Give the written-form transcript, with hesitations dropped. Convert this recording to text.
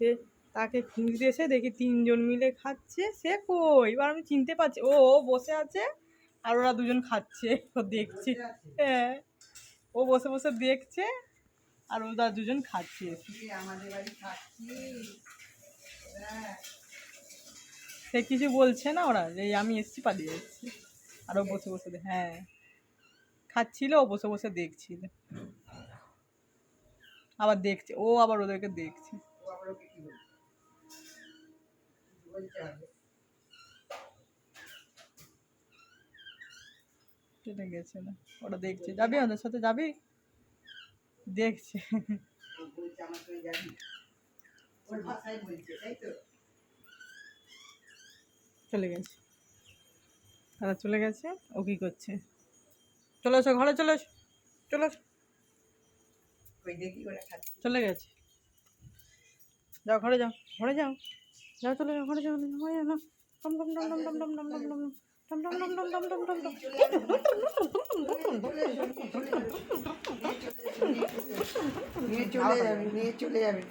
সে তাকে খুঁজতে এসে দেখি 3জন মিলে খাচ্ছে। সে কই, এবার আমি চিনতে পারছি ও ও বসে আছে আর ওরা দুজন খাচ্ছে, ও দেখছে। হ্যাঁ, ও বসে বসে দেখছে আর ওরা দুজন খাচ্ছে। আমাদের বাড়ি খাচ্ছি, সে কিছু বলছে না, ওরা যে আমি এসছি পালিয়ে যাচ্ছি। আর ও বসে বসে হ্যাঁ খাচ্ছিল, ও বসে বসে দেখছিল, আবার দেখছে, ও আবার ওদেরকে দেখছে। ও আবার ওকে কি বলতে হবে। চলে গেছে না, ওরা দেখছে। যাবি ওদের সাথে, যাবি? দেখছে। ও বলছে আমার সঙ্গে যাবি, ওর ভাষায় বলছে, তাই তো? চলে গেছে, তারা চলে গেছে। ও কি করছে? চলে এসো ঘরে, চলে এসো, চলে এসো। ওই দেখি ওরা খাচ্ছে। চলে গেছে, যাও ঘরে যাও, ঘরে যাও, যাও চলে যাও ঘরে যাও, ঘরে যাও না। Tom Tom Tom Tom Tom Tom Tom Tom Tom Tom Tom Tom Tom Tom Tom Tom Tom. নিয়ে চলে যাবে, নিয়ে চলে যাবে।